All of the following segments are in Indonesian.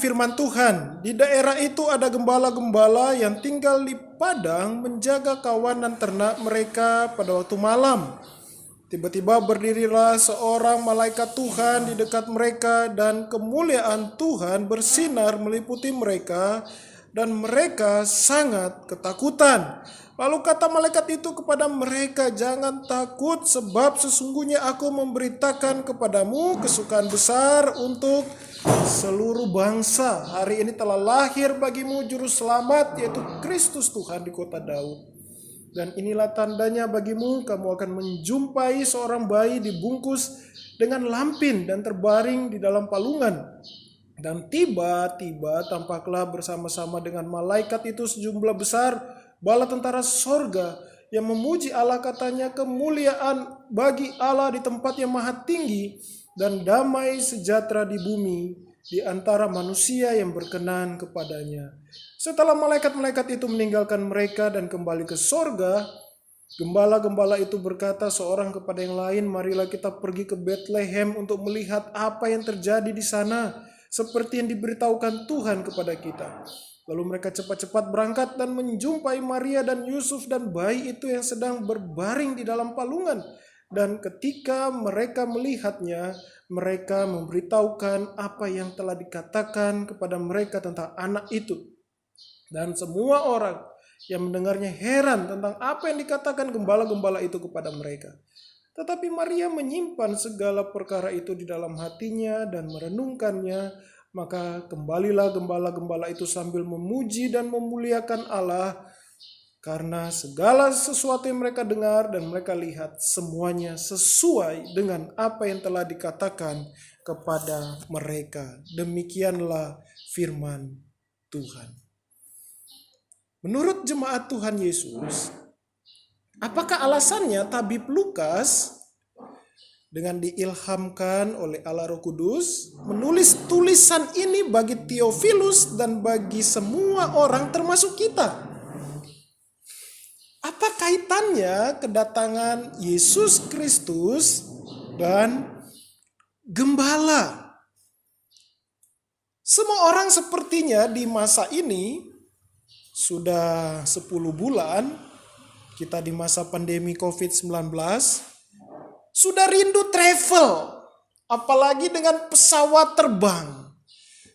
firman Tuhan, di daerah itu ada gembala-gembala yang tinggal di padang menjaga kawanan ternak mereka pada waktu malam. Tiba-tiba berdirilah seorang malaikat Tuhan di dekat mereka dan kemuliaan Tuhan bersinar meliputi mereka dan mereka sangat ketakutan. Lalu kata malaikat itu kepada mereka, "Jangan takut, sebab sesungguhnya aku memberitakan kepadamu kesukaan besar untuk seluruh bangsa. Hari ini telah lahir bagimu juru selamat, yaitu Kristus Tuhan di kota Daud. Dan inilah tandanya bagimu, kamu akan menjumpai seorang bayi dibungkus dengan lampin dan terbaring di dalam palungan." Dan tiba-tiba tampaklah bersama-sama dengan malaikat itu sejumlah besar bala tentara sorga yang memuji Allah, katanya, "Kemuliaan bagi Allah di tempat yang maha tinggi dan damai sejahtera di bumi di antara manusia yang berkenan kepadanya." Setelah malaikat-malaikat itu meninggalkan mereka dan kembali ke sorga, gembala-gembala itu berkata seorang kepada yang lain, "Marilah kita pergi ke Betlehem untuk melihat apa yang terjadi di sana, seperti yang diberitahukan Tuhan kepada kita." Lalu mereka cepat-cepat berangkat dan menjumpai Maria dan Yusuf dan bayi itu yang sedang berbaring di dalam palungan. Dan ketika mereka melihatnya, mereka memberitahukan apa yang telah dikatakan kepada mereka tentang anak itu. Dan semua orang yang mendengarnya heran tentang apa yang dikatakan gembala-gembala itu kepada mereka. Tetapi Maria menyimpan segala perkara itu di dalam hatinya dan merenungkannya. Maka kembalilah gembala-gembala itu sambil memuji dan memuliakan Allah, karena segala sesuatu yang mereka dengar dan mereka lihat semuanya sesuai dengan apa yang telah dikatakan kepada mereka. Demikianlah firman Tuhan. Menurut jemaat Tuhan Yesus, apakah alasannya tabib Lukas dengan diilhamkan oleh Allah Roh Kudus menulis tulisan ini bagi Theophilus dan bagi semua orang termasuk kita? Apa kaitannya kedatangan Yesus Kristus dan gembala? Semua orang sepertinya di masa ini sudah 10 bulan, kita di masa pandemi COVID-19, sudah rindu travel, apalagi dengan pesawat terbang.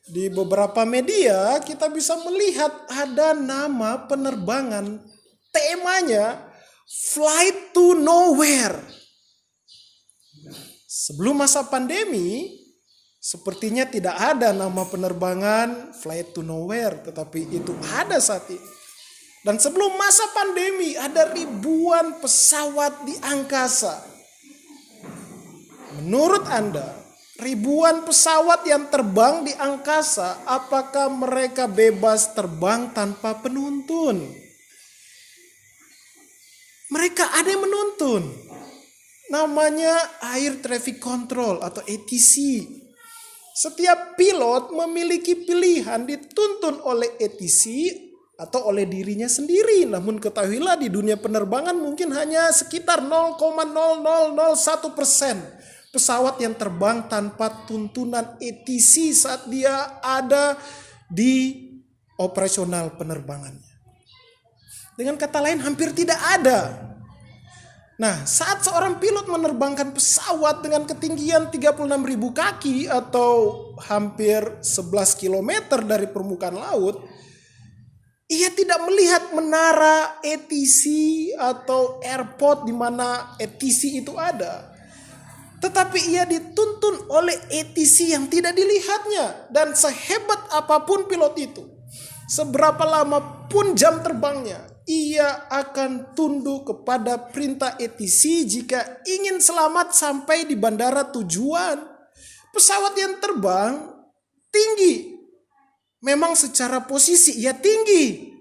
Di beberapa media kita bisa melihat ada nama penerbangan, temanya Flight to Nowhere. Sebelum masa pandemi, sepertinya tidak ada nama penerbangan Flight to Nowhere, tetapi itu ada saat ini. Dan sebelum masa pandemi ada ribuan pesawat di angkasa. Menurut Anda, ribuan pesawat yang terbang di angkasa, apakah mereka bebas terbang tanpa penuntun? Mereka ada yang menuntun. Namanya Air Traffic Control atau ATC. Setiap pilot memiliki pilihan dituntun oleh ATC atau oleh dirinya sendiri. Namun ketahuilah, di dunia penerbangan mungkin hanya sekitar 0,0001% pesawat yang terbang tanpa tuntunan ATC saat dia ada di operasional penerbangannya. Dengan kata lain, hampir tidak ada. Nah, saat seorang pilot menerbangkan pesawat dengan ketinggian 36.000 kaki atau hampir 11 km dari permukaan laut, ia tidak melihat menara ATC atau airport di mana ATC itu ada. Tetapi ia dituntun oleh ATC yang tidak dilihatnya. Dan sehebat apapun pilot itu, seberapa lama pun jam terbangnya, ia akan tunduk kepada perintah ATC jika ingin selamat sampai di bandara tujuan. Pesawat yang terbang tinggi, memang secara posisi ia tinggi.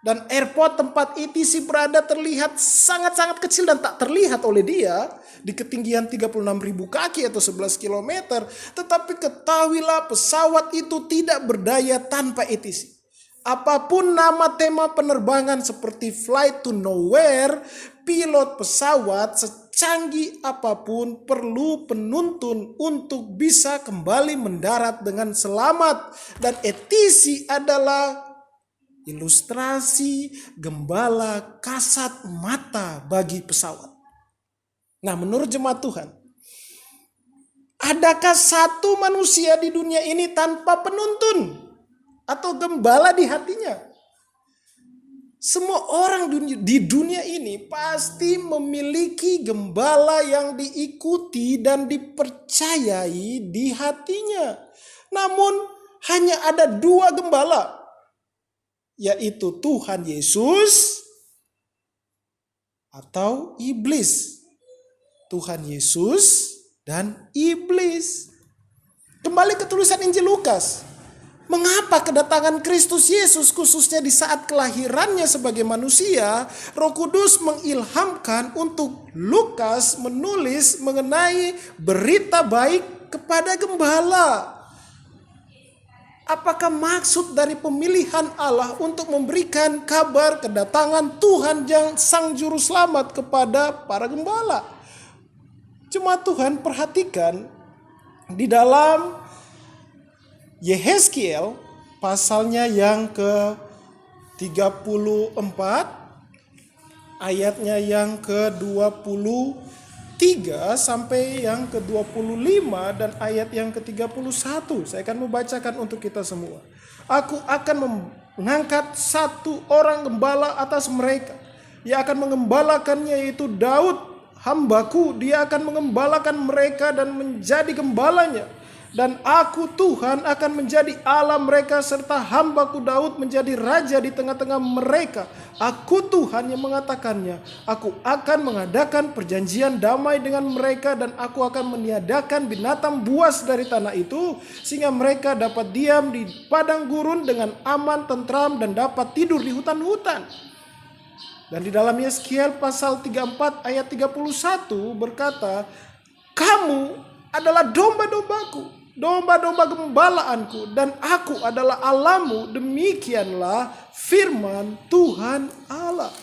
Dan airport tempat ATC berada terlihat sangat-sangat kecil dan tak terlihat oleh dia di ketinggian 36.000 kaki atau 11 km. Tetapi ketahuilah, pesawat itu tidak berdaya tanpa ATC. Apapun nama tema penerbangan seperti flight to nowhere, pilot pesawat secanggih apapun perlu penuntun untuk bisa kembali mendarat dengan selamat. Dan ATC adalah ilustrasi gembala kasat mata bagi pesawat. Nah, menurut jemaat Tuhan, adakah satu manusia di dunia ini tanpa penuntun atau gembala di hatinya? Semua orang di dunia ini pasti memiliki gembala yang diikuti dan dipercayai di hatinya. Namun hanya ada dua gembala, yaitu Tuhan Yesus atau iblis. Tuhan Yesus dan iblis. Kembali ke tulisan Injil Lukas. Mengapa kedatangan Kristus Yesus khususnya di saat kelahirannya sebagai manusia, Roh Kudus mengilhamkan untuk Lukas menulis mengenai berita baik kepada gembala? Apakah maksud dari pemilihan Allah untuk memberikan kabar kedatangan Tuhan yang Sang Juru Selamat kepada para gembala? Jemaat Tuhan, perhatikan di dalam Yehezkiel pasalnya yang ke-34 ayatnya yang ke-23 sampai yang ke-25 dan ayat yang ke-31. Saya akan membacakan untuk kita semua. Aku akan mengangkat satu orang gembala atas mereka. Ia akan mengembalakannya, yaitu Daud hambaku. Dia akan mengembalakan mereka dan menjadi gembalanya. Dan aku Tuhan akan menjadi Allah mereka, serta hambaku Daud menjadi raja di tengah-tengah mereka. Aku Tuhan yang mengatakannya. Aku akan mengadakan perjanjian damai dengan mereka, dan aku akan meniadakan binatang buas dari tanah itu, sehingga mereka dapat diam di padang gurun dengan aman, tentram, dan dapat tidur di hutan-hutan. Dan di dalam Yehezkiel pasal 34 ayat 31 berkata, kamu adalah domba-dombaku, domba-domba gembalaanku, dan aku adalah Allahmu. Demikianlah firman Tuhan Allah.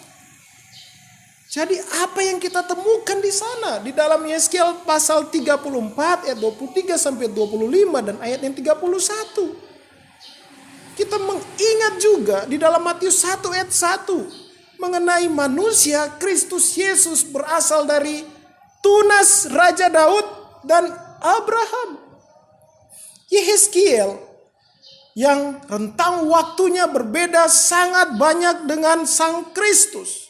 Jadi apa yang kita temukan di sana? Di dalam Yehezkiel pasal 34 ayat 23 sampai 25 dan ayat yang 31. Kita mengingat juga di dalam Matius 1 ayat 1 mengenai manusia Kristus Yesus berasal dari tunas Raja Daud dan Abraham. Yehezkiel yang rentang waktunya berbeda sangat banyak dengan Sang Kristus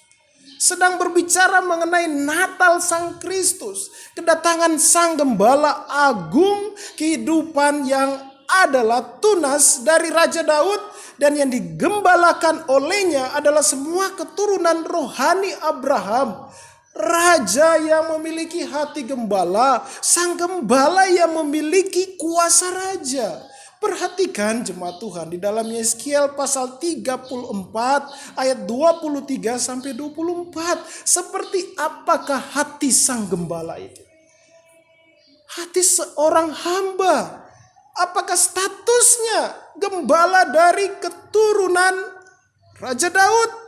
sedang berbicara mengenai Natal Sang Kristus, kedatangan Sang Gembala Agung, kehidupan yang adalah tunas dari Raja Daud, dan yang digembalakan olehnya adalah semua keturunan rohani Abraham. Raja yang memiliki hati gembala, sang gembala yang memiliki kuasa raja. Perhatikan jemaat Tuhan di dalam Yehezkiel pasal 34 ayat 23 sampai 24. Seperti apakah hati sang gembala itu? Hati seorang hamba. Apakah statusnya gembala dari keturunan Raja Daud?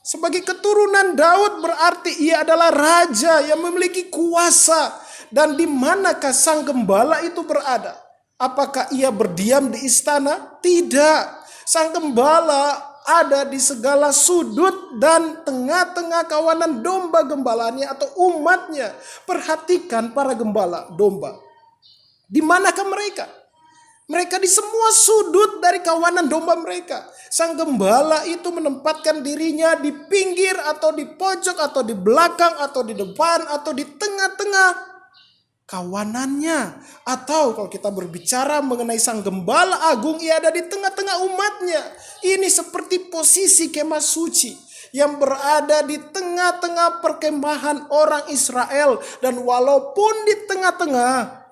Sebagai keturunan Daud berarti ia adalah raja yang memiliki kuasa. Dan di manakah sang gembala itu berada? Apakah ia berdiam di istana? Tidak. Sang gembala ada di segala sudut dan tengah-tengah kawanan domba gembalaannya atau umatnya. Perhatikan para gembala domba. Di manakah mereka? Mereka di semua sudut dari kawanan domba mereka. Sang gembala itu menempatkan dirinya di pinggir atau di pojok atau di belakang atau di depan atau di tengah-tengah kawanannya. Atau kalau kita berbicara mengenai sang gembala agung, ia ada di tengah-tengah umatnya. Ini seperti posisi kemah suci yang berada di tengah-tengah perkemahan orang Israel. Dan walaupun di tengah-tengah,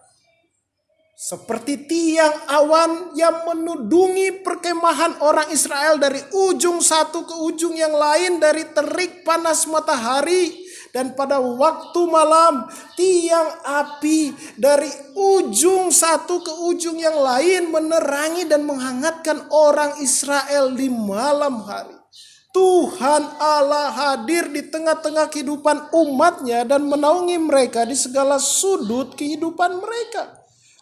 seperti tiang awan yang menudungi perkemahan orang Israel dari ujung satu ke ujung yang lain, dari terik panas matahari Dan pada waktu malam, tiang api dari ujung satu ke ujung yang lain menerangi dan menghangatkan orang Israel di malam hari. Tuhan Allah hadir di tengah-tengah kehidupan umatnya dan menaungi mereka di segala sudut kehidupan mereka.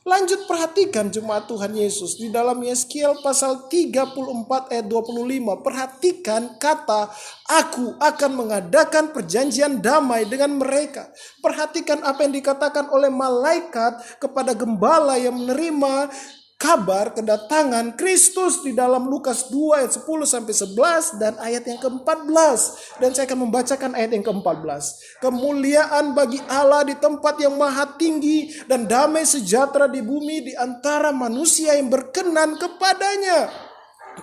Lanjut perhatikan jemaat Tuhan Yesus di dalam Yeskiel pasal 34 ayat 25. Perhatikan kata, aku akan mengadakan perjanjian damai dengan mereka. Perhatikan apa yang dikatakan oleh malaikat kepada gembala yang menerima kabar kedatangan Kristus di dalam Lukas 2 ayat 10 sampai 11 dan ayat yang ke-14. Dan saya akan membacakan ayat yang ke-14. Kemuliaan bagi Allah di tempat yang maha tinggi dan damai sejahtera di bumi di antara manusia yang berkenan kepadanya.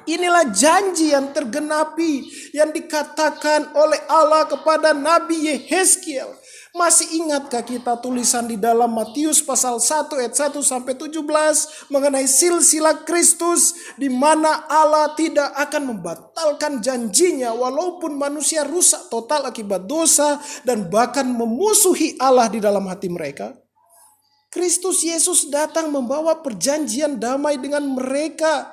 Inilah janji yang tergenapi yang dikatakan oleh Allah kepada Nabi Yehezkiel. Masih ingatkah kita tulisan di dalam Matius pasal 1 ayat 1 sampai 17 mengenai silsilah Kristus, di mana Allah tidak akan membatalkan janjinya walaupun manusia rusak total akibat dosa dan bahkan memusuhi Allah di dalam hati mereka? Kristus Yesus datang membawa perjanjian damai dengan mereka,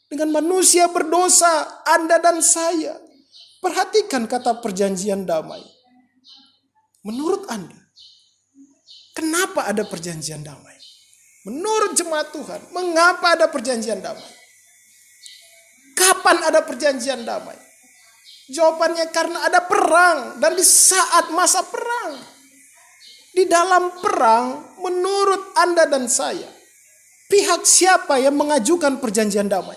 dengan manusia berdosa, Anda dan saya. Perhatikan kata perjanjian damai. Menurut Anda, kenapa ada perjanjian damai? Menurut jemaat Tuhan, mengapa ada perjanjian damai? Kapan ada perjanjian damai? Jawabannya karena ada perang, dan di saat masa perang. Di dalam perang, menurut Anda dan saya, pihak siapa yang mengajukan perjanjian damai?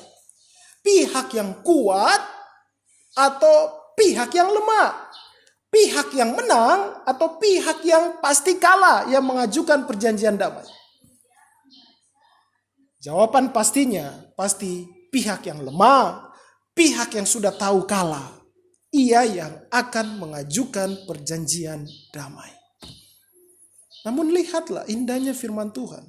Pihak yang kuat atau pihak yang lemah? Pihak yang menang atau pihak yang pasti kalah yang mengajukan perjanjian damai? Jawaban pastinya pasti pihak yang lemah, pihak yang sudah tahu kalah. Ia yang akan mengajukan perjanjian damai. Namun lihatlah indahnya firman Tuhan.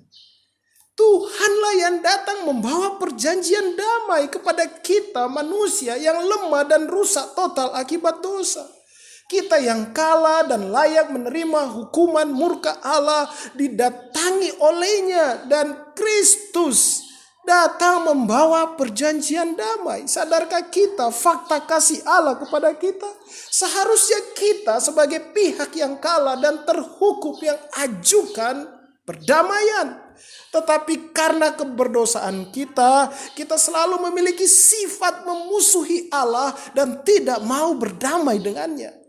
Tuhanlah yang datang membawa perjanjian damai kepada kita manusia yang lemah dan rusak total akibat dosa. Kita yang kalah dan layak menerima hukuman murka Allah didatangi olehnya, dan Kristus datang membawa perjanjian damai. Sadarkah kita fakta kasih Allah kepada kita? Seharusnya kita sebagai pihak yang kalah dan terhukum yang ajukan perdamaian. Tetapi karena keberdosaan kita selalu memiliki sifat memusuhi Allah dan tidak mau berdamai dengannya.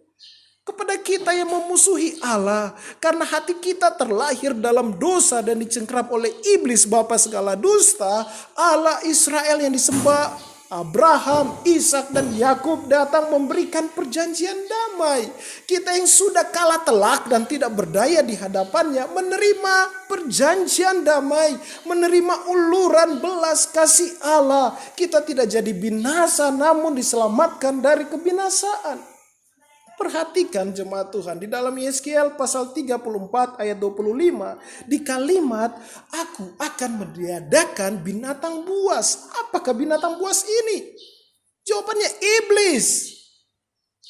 Kepada kita yang memusuhi Allah, karena hati kita terlahir dalam dosa dan dicengkram oleh iblis bapa segala dusta, Allah Israel yang disembah Abraham, Ishak dan Yakub datang memberikan perjanjian damai. Kita yang sudah kalah telak dan tidak berdaya di hadapannya menerima perjanjian damai, menerima uluran belas kasih Allah. Kita tidak jadi binasa namun diselamatkan dari kebinasaan. Perhatikan jemaat Tuhan di dalam Yeskiel pasal 34 ayat 25 di kalimat aku akan meniadakan binatang buas. Apakah binatang buas ini? Jawabannya iblis.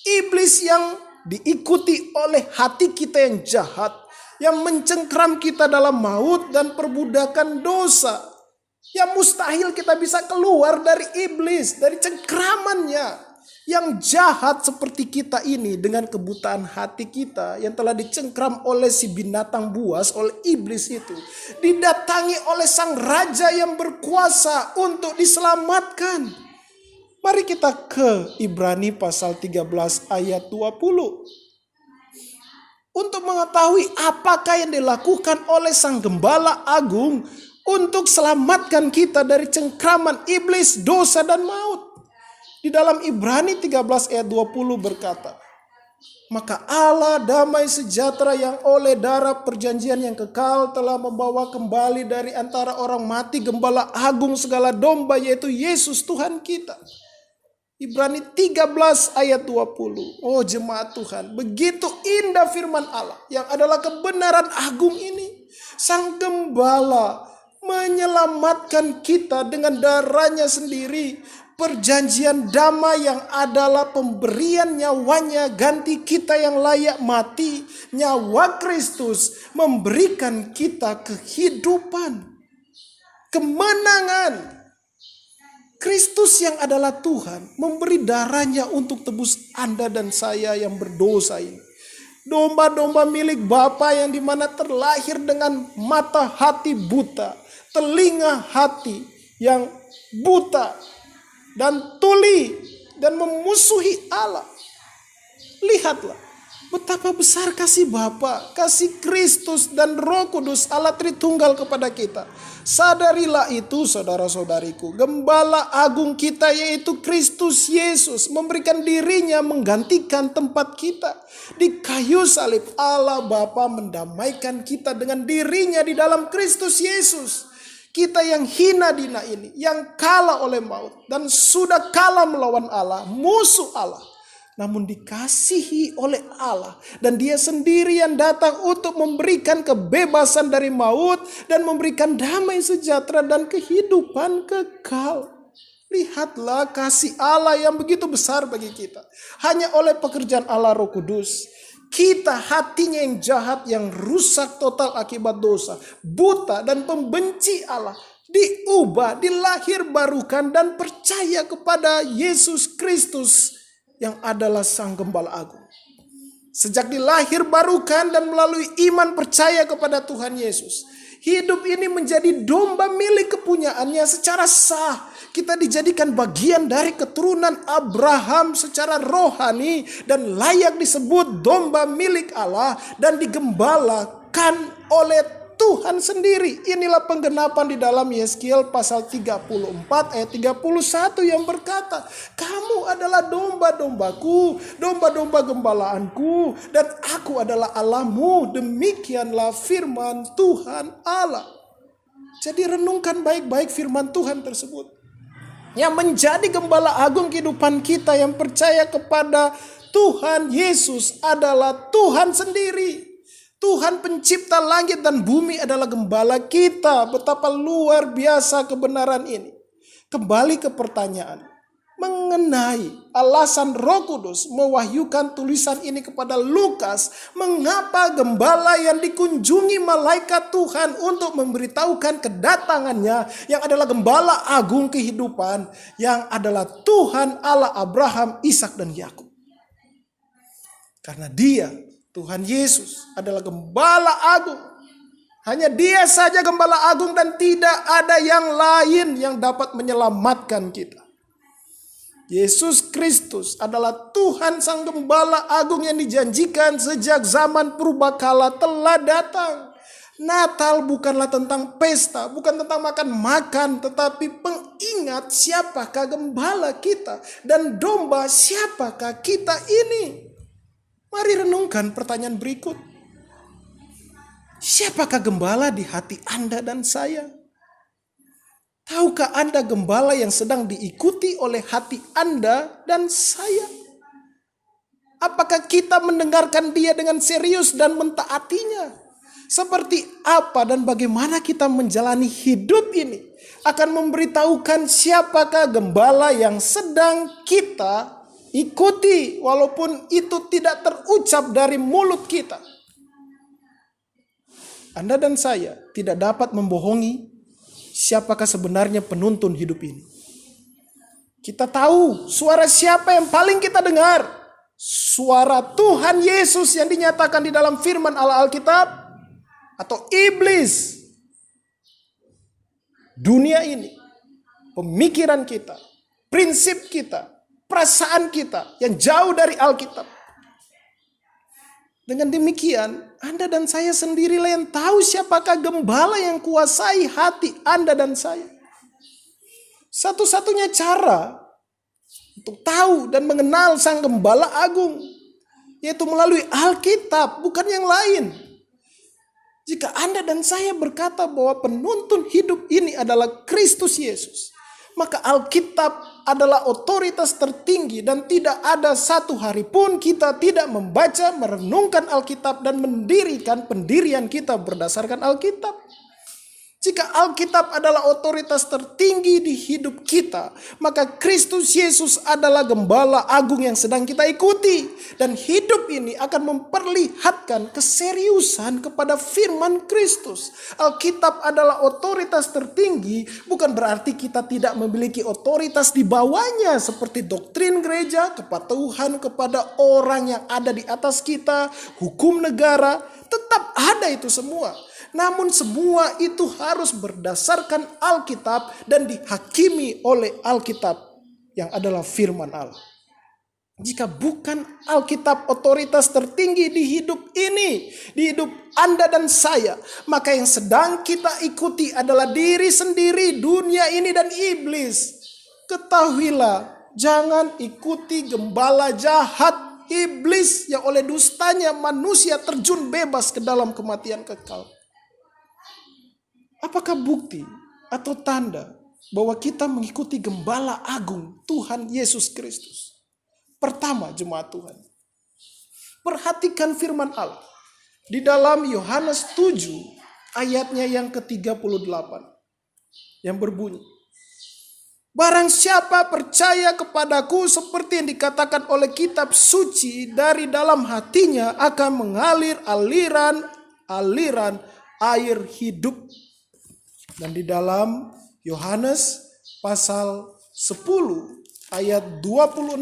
Iblis yang diikuti oleh hati kita yang jahat, yang mencengkram kita dalam maut dan perbudakan dosa. Yang mustahil kita bisa keluar dari iblis, dari cengkramannya. Yang jahat seperti kita ini dengan kebutaan hati kita yang telah dicengkram oleh si binatang buas, oleh iblis itu, didatangi oleh sang raja yang berkuasa untuk diselamatkan. Mari kita ke Ibrani pasal 13 ayat 20. Untuk mengetahui apakah yang dilakukan oleh sang gembala agung untuk selamatkan kita dari cengkraman iblis, dosa dan maut. Di dalam Ibrani 13 ayat 20 berkata, maka Allah damai sejahtera yang oleh darah perjanjian yang kekal telah membawa kembali dari antara orang mati gembala agung segala domba, yaitu Yesus Tuhan kita. Ibrani 13 ayat 20. Oh jemaat Tuhan, begitu indah firman Allah yang adalah kebenaran agung ini. Sang gembala menyelamatkan kita dengan darahnya sendiri. Perjanjian damai yang adalah pemberian nyawanya ganti kita yang layak mati. Nyawa Kristus memberikan kita kehidupan, kemenangan. Kristus yang adalah Tuhan memberi darahnya untuk tebus Anda dan saya yang berdosa ini. Domba-domba milik Bapa yang dimana terlahir dengan mata hati buta, telinga hati yang buta dan tuli dan memusuhi Allah. Lihatlah betapa besar kasih Bapa, kasih Kristus dan Roh Kudus Allah Tritunggal kepada kita. Sadarilah itu saudara-saudariku, Gembala Agung kita yaitu Kristus Yesus memberikan dirinya menggantikan tempat kita. Di kayu salib Allah Bapa mendamaikan kita dengan dirinya di dalam Kristus Yesus. Kita yang hina dina ini, yang kalah oleh maut dan sudah kalah melawan Allah, musuh Allah, namun dikasihi oleh Allah, dan Dia sendiri yang datang untuk memberikan kebebasan dari maut dan memberikan damai sejahtera dan kehidupan kekal. Lihatlah kasih Allah yang begitu besar bagi kita. Hanya oleh pekerjaan Allah Roh Kudus, kita hatinya yang jahat, yang rusak total akibat dosa, buta dan pembenci Allah, diubah, dilahir barukan dan percaya kepada Yesus Kristus yang adalah Sang Gembala Agung. Sejak dilahir barukan dan melalui iman percaya kepada Tuhan Yesus, hidup ini menjadi domba milik kepunyaannya secara sah. Kita dijadikan bagian dari keturunan Abraham secara rohani dan layak disebut domba milik Allah dan digembalakan oleh Tuhan sendiri. Inilah penggenapan di dalam Yeskiel pasal 34 ayat 31 yang berkata, kamu adalah domba-dombaku, domba-domba gembalaanku, dan aku adalah Allahmu. Demikianlah firman Tuhan Allah. Jadi renungkan baik-baik firman Tuhan tersebut, yang menjadi gembala agung kehidupan kita yang percaya kepada Tuhan Yesus adalah Tuhan sendiri. Tuhan pencipta langit dan bumi adalah gembala kita. Betapa luar biasa kebenaran ini. Kembali ke pertanyaan mengenai alasan Roh Kudus mewahyukan tulisan ini kepada Lukas. Mengapa gembala yang dikunjungi malaikat Tuhan untuk memberitahukan kedatangannya, yang adalah gembala agung kehidupan, yang adalah Tuhan Allah Abraham, Ishak dan Yakub. Karena Dia, Tuhan Yesus, adalah gembala agung. Hanya Dia saja gembala agung dan tidak ada yang lain yang dapat menyelamatkan kita. Yesus Kristus adalah Tuhan Sang Gembala Agung yang dijanjikan sejak zaman purbakala telah datang. Natal bukanlah tentang pesta, bukan tentang makan-makan, tetapi pengingat siapakah gembala kita dan domba siapakah kita ini. Mari renungkan pertanyaan berikut. Siapakah gembala di hati Anda dan saya? Tahukah Anda gembala yang sedang diikuti oleh hati Anda dan saya? Apakah kita mendengarkan Dia dengan serius dan mentaatinya? Seperti apa dan bagaimana kita menjalani hidup ini akan memberitahukan siapakah gembala yang sedang kita ikuti, walaupun itu tidak terucap dari mulut kita. Anda dan saya tidak dapat membohongi siapakah sebenarnya penuntun hidup ini. Kita tahu suara siapa yang paling kita dengar. Suara Tuhan Yesus yang dinyatakan di dalam firman Allah Alkitab, atau iblis. Dunia ini, pemikiran kita, prinsip kita, perasaan kita yang jauh dari Alkitab. Dengan demikian, Anda dan saya sendirilah yang tahu siapakah gembala yang kuasai hati Anda dan saya. Satu-satunya cara untuk tahu dan mengenal Sang Gembala Agung, yaitu melalui Alkitab, bukan yang lain. Jika Anda dan saya berkata bahwa penuntun hidup ini adalah Kristus Yesus, maka Alkitab adalah otoritas tertinggi dan tidak ada satu hari pun kita tidak membaca, merenungkan Alkitab dan mendirikan pendirian kita berdasarkan Alkitab. Jika Alkitab adalah otoritas tertinggi di hidup kita, maka Kristus Yesus adalah gembala agung yang sedang kita ikuti. Dan hidup ini akan memperlihatkan keseriusan kepada firman Kristus. Alkitab adalah otoritas tertinggi, bukan berarti kita tidak memiliki otoritas di bawahnya, seperti doktrin gereja, kepatuhan kepada orang yang ada di atas kita, hukum negara, tetap ada itu semua. Namun semua itu harus berdasarkan Alkitab dan dihakimi oleh Alkitab yang adalah firman Allah. Jika bukan Alkitab otoritas tertinggi di hidup ini, di hidup Anda dan saya, maka yang sedang kita ikuti adalah diri sendiri, dunia ini dan iblis. Ketahuilah, jangan ikuti gembala jahat iblis yang oleh dustanya manusia terjun bebas ke dalam kematian kekal. Apakah bukti atau tanda bahwa kita mengikuti gembala agung Tuhan Yesus Kristus? Pertama, jemaat Tuhan, perhatikan firman Allah di dalam Yohanes 7 ayatnya yang ke-38 yang berbunyi, barang siapa percaya kepadaku seperti yang dikatakan oleh kitab suci, dari dalam hatinya akan mengalir aliran air hidup. Dan di dalam Yohanes pasal 10 ayat 26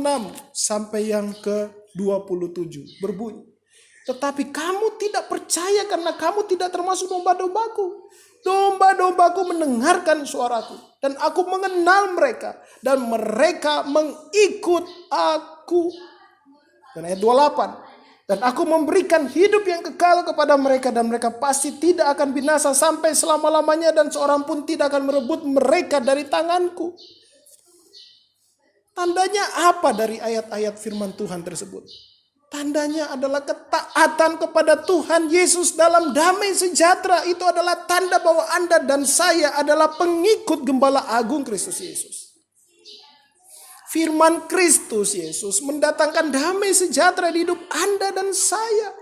sampai yang ke-27 berbunyi, tetapi kamu tidak percaya karena kamu tidak termasuk domba-dombaku. Domba-dombaku mendengarkan suaraku dan aku mengenal mereka dan mereka mengikut aku. Dan ayat 28, dan aku memberikan hidup yang kekal kepada mereka dan mereka pasti tidak akan binasa sampai selama-lamanya dan seorang pun tidak akan merebut mereka dari tanganku. Tandanya apa dari ayat-ayat firman Tuhan tersebut? Tandanya adalah ketaatan kepada Tuhan Yesus dalam damai sejahtera. Itu adalah tanda bahwa Anda dan saya adalah pengikut gembala agung Kristus Yesus. Firman Kristus Yesus mendatangkan damai sejahtera di hidup Anda dan saya.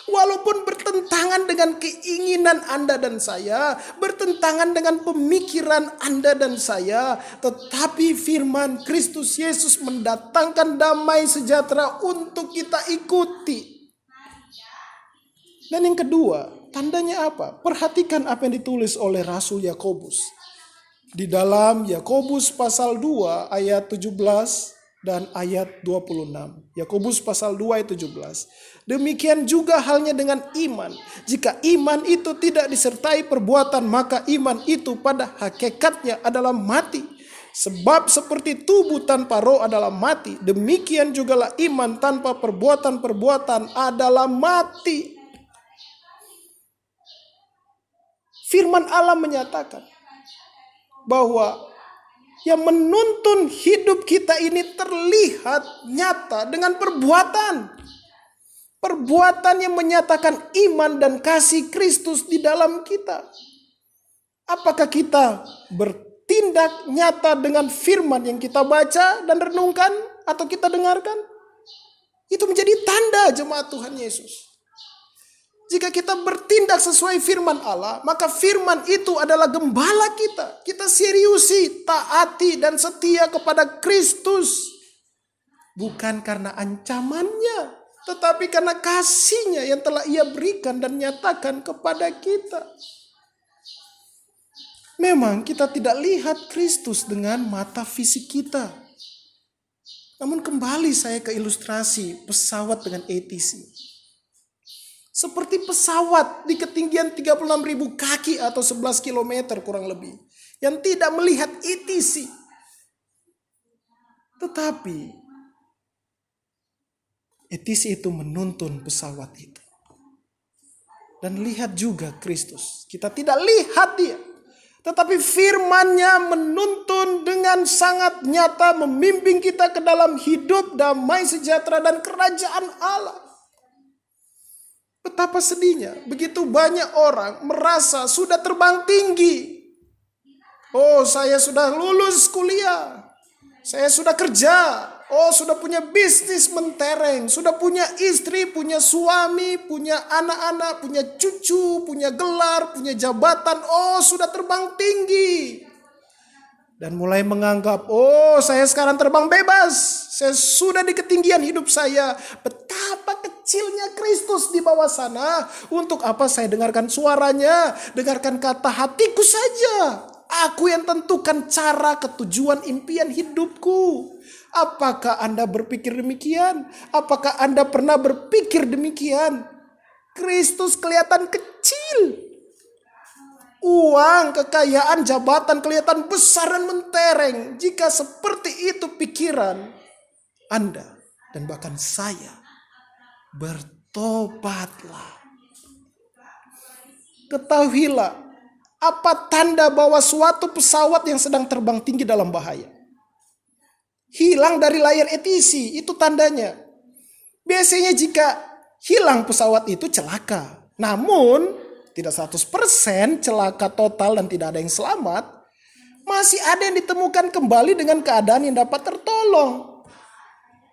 Walaupun bertentangan dengan keinginan Anda dan saya, bertentangan dengan pemikiran Anda dan saya, tetapi firman Kristus Yesus mendatangkan damai sejahtera untuk kita ikuti. Dan yang kedua, tandanya apa? Perhatikan apa yang ditulis oleh Rasul Yakobus. Di dalam Yakobus pasal 2 ayat 17 dan ayat 26. Yakobus pasal 2 ayat 17. Demikian juga halnya dengan iman. Jika iman itu tidak disertai perbuatan, maka iman itu pada hakikatnya adalah mati. Sebab seperti tubuh tanpa roh adalah mati, demikian jugalah iman tanpa perbuatan-perbuatan adalah mati. Firman Allah menyatakan bahwa yang menuntun hidup kita ini terlihat nyata dengan perbuatan. Perbuatan yang menyatakan iman dan kasih Kristus di dalam kita. Apakah kita bertindak nyata dengan firman yang kita baca dan renungkan atau kita dengarkan? Itu menjadi tanda jemaat Tuhan Yesus. Jika kita bertindak sesuai firman Allah, maka firman itu adalah gembala kita. Kita seriusi, taati, dan setia kepada Kristus. Bukan karena ancamannya, tetapi karena kasih-Nya yang telah Ia berikan dan nyatakan kepada kita. Memang kita tidak lihat Kristus dengan mata fisik kita. Namun kembali saya ke ilustrasi pesawat dengan ATC. Seperti pesawat di ketinggian 36.000 kaki atau 11 km kurang lebih. Yang tidak melihat ATC. Tetapi ATC itu menuntun pesawat itu. Dan lihat juga Kristus. Kita tidak lihat Dia. Tetapi firman-Nya menuntun dengan sangat nyata, membimbing kita ke dalam hidup damai sejahtera dan kerajaan Allah. Betapa sedihnya, begitu banyak orang merasa sudah terbang tinggi. Oh, saya sudah lulus kuliah, saya sudah kerja, Oh, sudah punya bisnis mentereng, sudah punya istri, punya suami, punya anak-anak, punya cucu, punya gelar, punya jabatan. Oh, sudah terbang tinggi. Dan mulai menganggap, oh, saya sekarang terbang bebas. Saya sudah di ketinggian hidup saya. Betapa kecilnya Kristus di bawah sana. Untuk apa saya dengarkan suaranya? Dengarkan kata hatiku saja. Aku yang tentukan cara, ketujuan, impian hidupku. Apakah Anda berpikir demikian? Apakah Anda pernah berpikir demikian? Kristus kelihatan kecil. Uang, kekayaan, jabatan kelihatan besar dan mentereng. Jika seperti itu pikiran Anda dan bahkan saya, bertobatlah. Ketahuilah, apa tanda bahwa suatu pesawat yang sedang terbang tinggi dalam bahaya? Hilang dari layar ETC, itu tandanya. Biasanya jika hilang pesawat itu celaka. Namun, tidak 100% celaka total dan tidak ada yang selamat. Masih ada yang ditemukan kembali dengan keadaan yang dapat tertolong.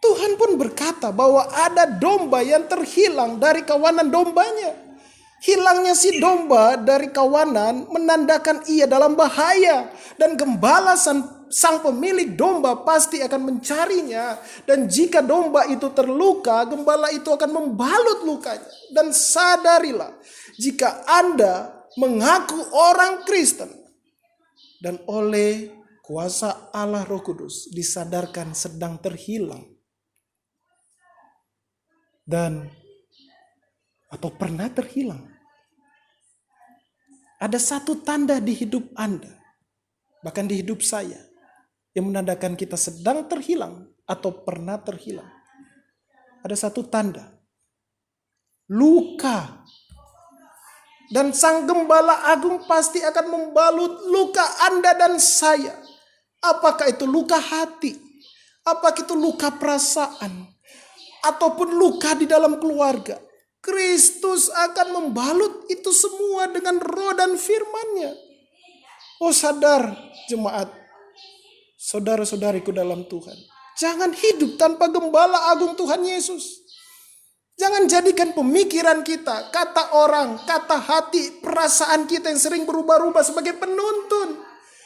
Tuhan pun berkata bahwa ada domba yang terhilang dari kawanan dombanya. Hilangnya si domba dari kawanan menandakan ia dalam bahaya. Dan gembala sang pemilik domba pasti akan mencarinya. Dan jika domba itu terluka, gembala itu akan membalut lukanya. Dan sadarilah, jika Anda mengaku orang Kristen dan oleh kuasa Allah Roh Kudus disadarkan sedang terhilang dan atau pernah terhilang, ada satu tanda di hidup Anda, bahkan di hidup saya, yang menandakan kita sedang terhilang atau pernah terhilang. Ada satu tanda, luka. Dan sang gembala agung pasti akan membalut luka Anda dan saya. Apakah itu luka hati? Apakah itu luka perasaan? Ataupun luka di dalam keluarga? Kristus akan membalut itu semua dengan roh dan firman-Nya. Oh, sadar jemaat, saudara-saudariku dalam Tuhan. Jangan hidup tanpa gembala agung Tuhan Yesus. Jangan jadikan pemikiran kita, kata orang, kata hati, perasaan kita yang sering berubah-ubah sebagai penuntun.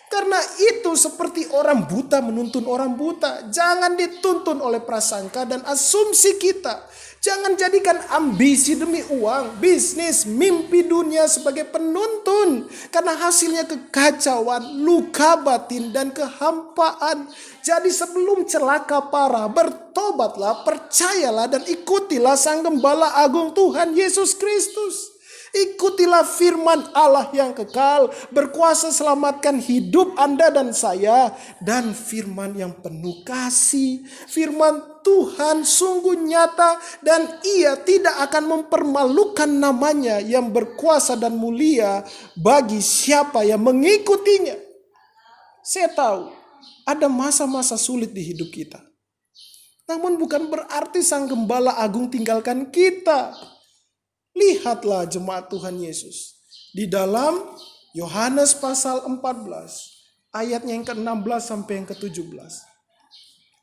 Karena itu seperti orang buta menuntun orang buta. Jangan dituntun oleh prasangka dan asumsi kita. Jangan jadikan ambisi demi uang, bisnis, mimpi dunia sebagai penuntun. Karena hasilnya kekacauan, luka batin, dan kehampaan. Jadi sebelum celaka parah, bertobatlah, percayalah, dan ikutilah Sang Gembala Agung Tuhan Yesus Kristus. Ikutilah firman Allah yang kekal, berkuasa selamatkan hidup Anda dan saya. Dan firman yang penuh kasih, firman Tuhan sungguh nyata, dan ia tidak akan mempermalukan namanya yang berkuasa dan mulia bagi siapa yang mengikutinya. Saya tahu ada masa-masa sulit di hidup kita, namun bukan berarti Sang Gembala Agung tinggalkan kita. Lihatlah jemaat Tuhan Yesus di dalam Yohanes pasal 14 ayatnya yang ke-16 sampai yang ke-17.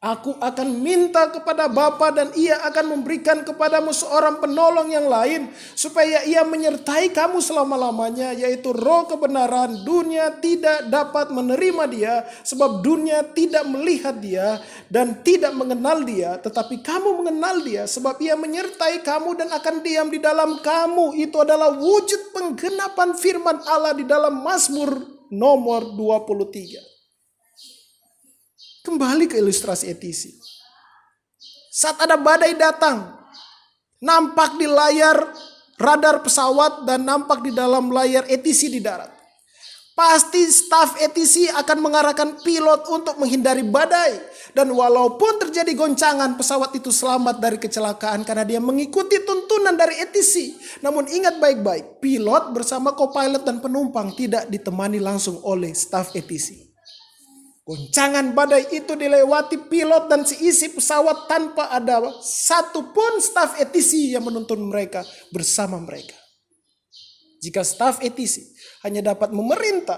Aku akan minta kepada Bapa dan ia akan memberikan kepadamu seorang penolong yang lain supaya ia menyertai kamu selama-lamanya, yaitu Roh kebenaran. Dunia tidak dapat menerima dia sebab dunia tidak melihat dia dan tidak mengenal dia, tetapi kamu mengenal dia sebab ia menyertai kamu dan akan diam di dalam kamu. Itu adalah wujud penggenapan firman Allah di dalam Mazmur nomor 23. Kembali ke ilustrasi ETC. Saat ada badai datang, nampak di layar radar pesawat dan nampak di dalam layar ETC di darat. Pasti staf ETC akan mengarahkan pilot untuk menghindari badai. Dan walaupun terjadi goncangan, pesawat itu selamat dari kecelakaan karena dia mengikuti tuntunan dari ETC. Namun ingat baik-baik, pilot bersama co-pilot dan penumpang tidak ditemani langsung oleh staf ETC. Goncangan badai itu dilewati pilot dan seisi pesawat tanpa ada satupun staf ETC yang menuntun mereka bersama mereka. Jika staf ETC hanya dapat memerintah,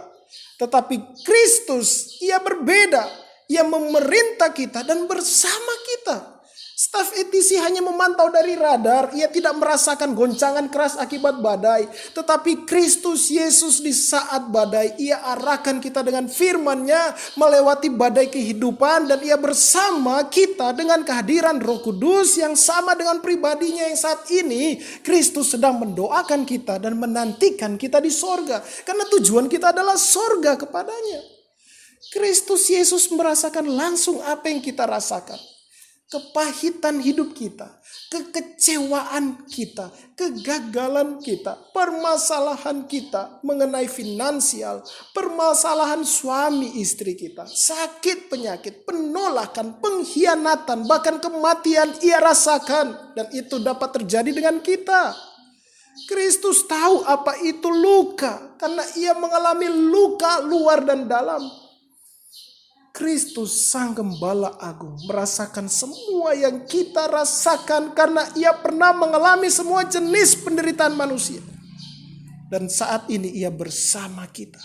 tetapi Kristus ia berbeda. Ia memerintah kita dan bersama kita. Staf ETC hanya memantau dari radar, ia tidak merasakan goncangan keras akibat badai. Tetapi Kristus Yesus di saat badai, ia arahkan kita dengan firman-Nya melewati badai kehidupan. Dan ia bersama kita dengan kehadiran Roh Kudus yang sama dengan pribadinya yang saat ini Kristus sedang mendoakan kita dan menantikan kita di sorga. Karena tujuan kita adalah sorga kepadanya. Kristus Yesus merasakan langsung apa yang kita rasakan. Kepahitan hidup kita, kekecewaan kita, kegagalan kita, permasalahan kita mengenai finansial, permasalahan suami istri kita, sakit penyakit, penolakan, pengkhianatan, bahkan kematian ia rasakan. Dan itu dapat terjadi dengan kita. Kristus tahu apa itu luka, karena ia mengalami luka luar dan dalam. Kristus Sang Gembala Agung merasakan semua yang kita rasakan karena ia pernah mengalami semua jenis penderitaan manusia. Dan saat ini ia bersama kita.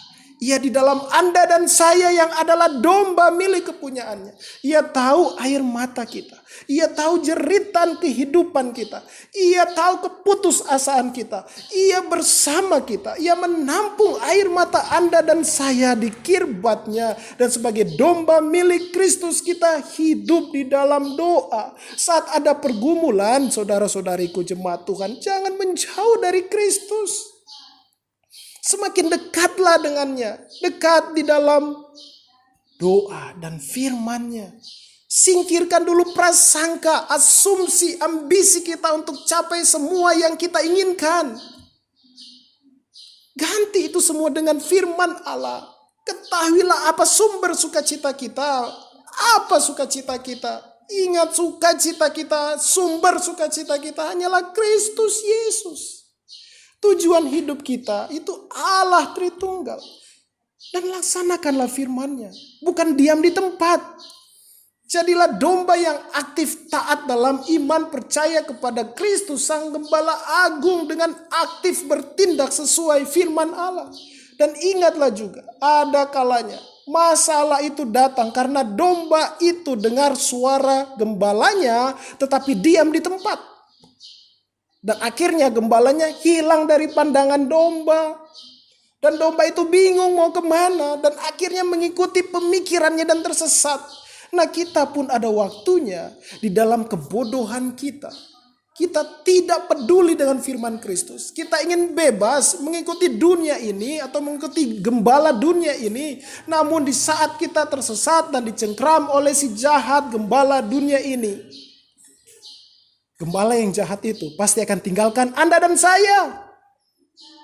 Ia di dalam Anda dan saya yang adalah domba milik kepunyaannya. Ia tahu air mata kita. Ia tahu jeritan kehidupan kita. Ia tahu keputusasaan kita. Ia bersama kita. Ia menampung air mata Anda dan saya di kirbatnya. Dan sebagai domba milik Kristus kita hidup di dalam doa. Saat ada pergumulan, saudara-saudariku jemaat Tuhan, jangan menjauh dari Kristus. Semakin dekatlah dengannya. Dekat di dalam doa dan firman-Nya. Singkirkan dulu prasangka, asumsi, ambisi kita untuk capai semua yang kita inginkan. Ganti itu semua dengan firman Allah. Ketahuilah apa sumber sukacita kita. Apa sukacita kita? Ingat, sukacita kita, sumber sukacita kita hanyalah Kristus Yesus. Tujuan hidup kita itu Allah Tritunggal. Dan laksanakanlah firman-Nya. Bukan diam di tempat. Jadilah domba yang aktif taat dalam iman percaya kepada Kristus Sang Gembala Agung dengan aktif bertindak sesuai firman Allah. Dan ingatlah juga ada kalanya masalah itu datang karena domba itu dengar suara gembalanya tetapi diam di tempat. Dan akhirnya gembalanya hilang dari pandangan domba. Dan domba itu bingung mau kemana. Dan akhirnya mengikuti pemikirannya dan tersesat. Nah, kita pun ada waktunya di dalam kebodohan kita. Kita tidak peduli dengan firman Kristus. Kita ingin bebas mengikuti dunia ini atau mengikuti gembala dunia ini. Namun di saat kita tersesat dan dicengkram oleh si jahat gembala dunia ini, gembala yang jahat itu pasti akan tinggalkan Anda dan saya.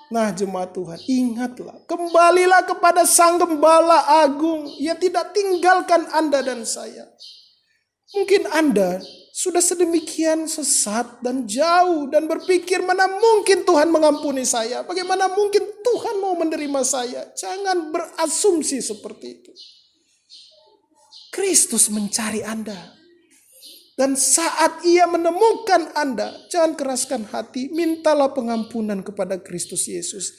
Nah, jemaat Tuhan, ingatlah, kembalilah kepada Sang Gembala Agung. Ia tidak tinggalkan Anda dan saya. Mungkin Anda sudah sedemikian sesat dan jauh dan berpikir mana mungkin Tuhan mengampuni saya. Bagaimana mungkin Tuhan mau menerima saya. Jangan berasumsi seperti itu. Kristus mencari Anda. Dan saat ia menemukan Anda, jangan keraskan hati, mintalah pengampunan kepada Kristus Yesus.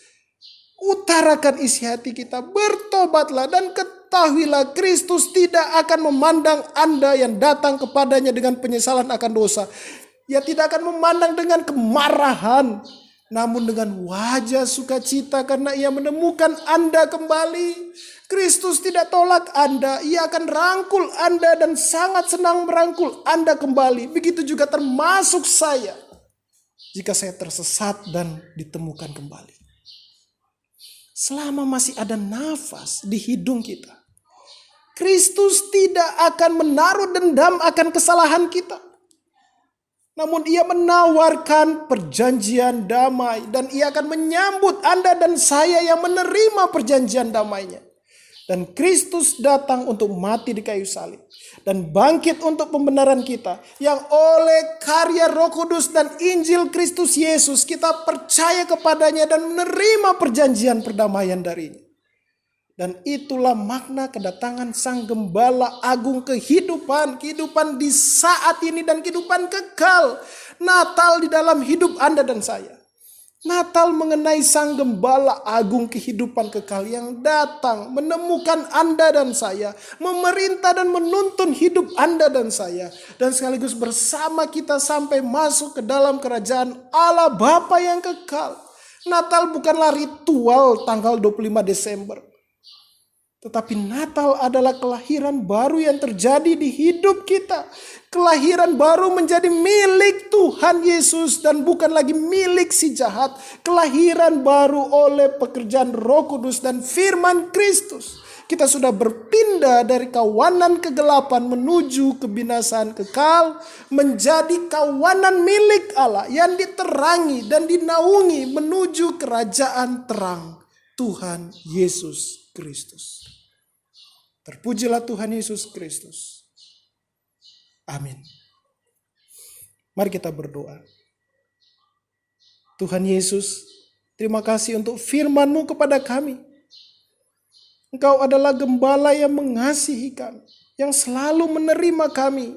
Utarakan isi hati kita, bertobatlah dan ketahuilah Kristus tidak akan memandang Anda yang datang kepadanya dengan penyesalan akan dosa. Ia tidak akan memandang dengan kemarahan, namun dengan wajah sukacita karena ia menemukan Anda kembali. Kristus tidak tolak Anda, ia akan rangkul Anda dan sangat senang merangkul Anda kembali. Begitu juga termasuk saya, jika saya tersesat dan ditemukan kembali. Selama masih ada nafas di hidung kita, Kristus tidak akan menaruh dendam akan kesalahan kita. Namun ia menawarkan perjanjian damai dan ia akan menyambut Anda dan saya yang menerima perjanjian damainya. Dan Kristus datang untuk mati di kayu salib. Dan bangkit untuk pembenaran kita. Yang oleh karya Roh Kudus dan Injil Kristus Yesus kita percaya kepadanya dan menerima perjanjian perdamaian darinya. Dan itulah makna kedatangan Sang Gembala Agung kehidupan. Kehidupan di saat ini dan kehidupan kekal. Natal di dalam hidup Anda dan saya. Natal mengenai Sang Gembala Agung kehidupan kekal yang datang menemukan Anda dan saya, memerintah dan menuntun hidup Anda dan saya, dan sekaligus bersama kita sampai masuk ke dalam kerajaan Allah Bapa yang kekal. Natal bukanlah ritual tanggal 25 Desember. Tetapi Natal adalah kelahiran baru yang terjadi di hidup kita. Kelahiran baru menjadi milik Tuhan Yesus dan bukan lagi milik si jahat. Kelahiran baru oleh pekerjaan Roh Kudus dan firman Kristus. Kita sudah berpindah dari kawanan kegelapan menuju kebinasaan kekal, menjadi kawanan milik Allah yang diterangi dan dinaungi menuju kerajaan terang Tuhan Yesus Kristus. Terpujilah Tuhan Yesus Kristus. Amin. Mari kita berdoa. Tuhan Yesus, terima kasih untuk firman-Mu kepada kami. Engkau adalah gembala yang mengasihi kami, yang selalu menerima kami,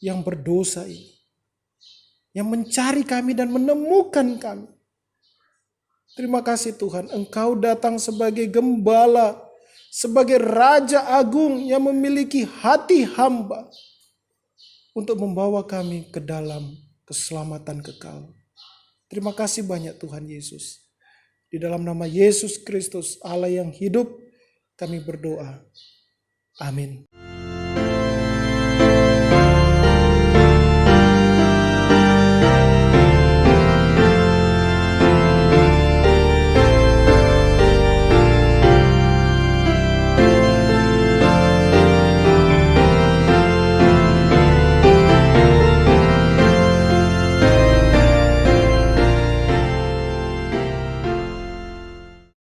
yang berdosa ini, yang mencari kami dan menemukan kami. Terima kasih Tuhan, Engkau datang sebagai gembala, sebagai Raja Agung yang memiliki hati hamba untuk membawa kami ke dalam keselamatan kekal. Terima kasih banyak Tuhan Yesus. Di dalam nama Yesus Kristus, Allah yang hidup, kami berdoa. Amin.